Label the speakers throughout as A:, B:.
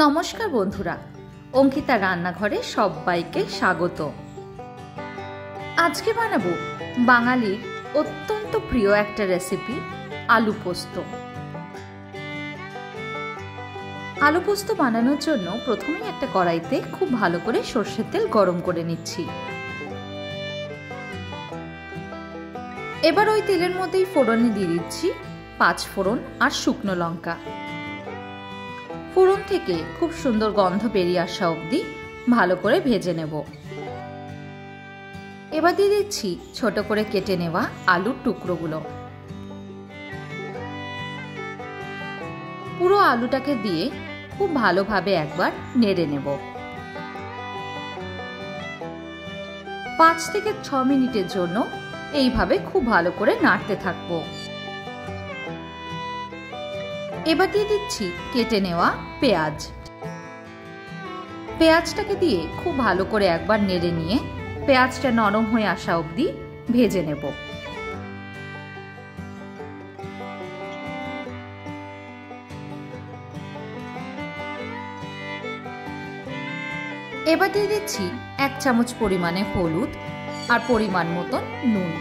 A: নমস্কার বন্ধুরা, অঙ্কিতা রান্নাঘরে সবাইকে স্বাগত। আজকে বানাবো বাঙালির অত্যন্ত প্রিয় একটা রেসিপি, আলু পোস্ত। আলু পোস্ত বানানোর জন্য প্রথমেই একটা কড়াইতে খুব ভালো করে সর্ষের তেল গরম করে নিচ্ছি। এবার ওই তেলের মধ্যেই ফোড়নে দিয়ে দিচ্ছি 5 ফোড়ন আর শুকনো লঙ্কা। ফোড়ন থেকে খুব সুন্দর গন্ধ বেরিয়ে আসা অবধি ভালো করে ভেজে নেব। এবার দিয়ে দিচ্ছি ছোট করে কেটে নেওয়া আলুর টুকরোগুলো। পুরো আলুটাকে দিয়ে খুব ভালোভাবে একবার নেড়ে নেব। 5 থেকে 6 মিনিটের জন্য এইভাবে খুব ভালো করে নাড়তে থাকবো। এবার দিয়ে দিচ্ছি কেটে নেওয়া পেঁয়াজ। পেঁয়াজটাকে দিয়ে খুব ভালো করে একবার নেড়ে নিয়ে পেঁয়াজটা নরম হয়ে আসা অবধি ভেজে নেব। এবার দিয়ে দিচ্ছি 1 চামচ পরিমাণে হলুদ আর পরিমাণ মতন নুন।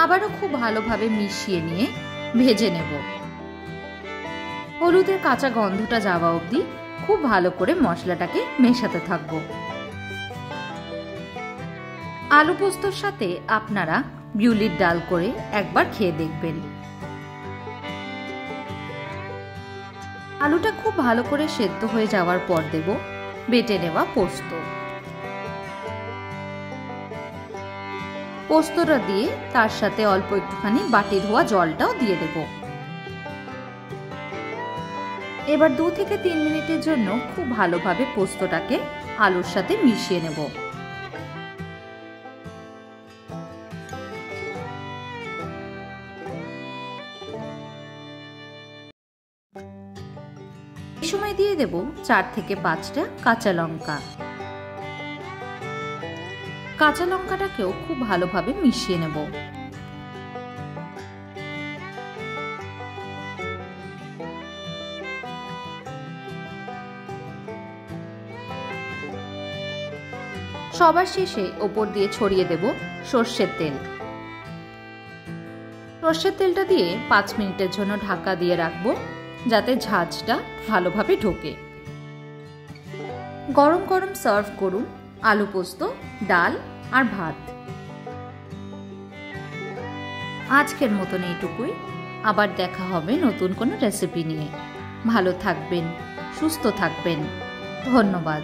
A: আবারও খুব ভালোভাবে মিশিয়ে নিয়ে ভেজে নেব। হলুদের কাঁচা গন্ধটা যাওয়া অবধি খুব ভালো করে মশলাটাকে মেশাতে থাকবো। আলু পোস্তর সাথে আপনারা বিউলির ডাল করে একবার খেয়ে দেখবেন। আলুটা খুব ভালো করে সেদ্ধ হয়ে যাওয়ার পর দেব বেটে নেওয়া পোস্ত। পোস্তটা দিয়ে তার সাথে অল্প একটুখানি বাটি ধোয়া জলটাও দিয়ে দেব। এবার 2 থেকে 3 মিনিটের জন্য খুব ভালোভাবে পোস্তটাকে আলুর সাথে মিশিয়ে নেব। এই সময় দিয়ে দেব 4 থেকে 5টা কাঁচা লঙ্কা। কাঁচা লঙ্কাটাকেও খুব ভালোভাবে মিশিয়ে নেব। সবার শেষে ওপর দিয়ে ছড়িয়ে দেব সর্ষের তেল। সর্ষের তেলটা দিয়ে 5 মিনিটের জন্য ঢাকা দিয়ে রাখবো, যাতে ঝাঁঝটা ভালোভাবে ঢোকে। গরম গরম সার্ভ করুন আলু পোস্ত, ডাল আর ভাত। আজকের মতন এইটুকুই। আবার দেখা হবে নতুন কোনো রেসিপি নিয়ে। ভালো থাকবেন, সুস্থ থাকবেন। ধন্যবাদ।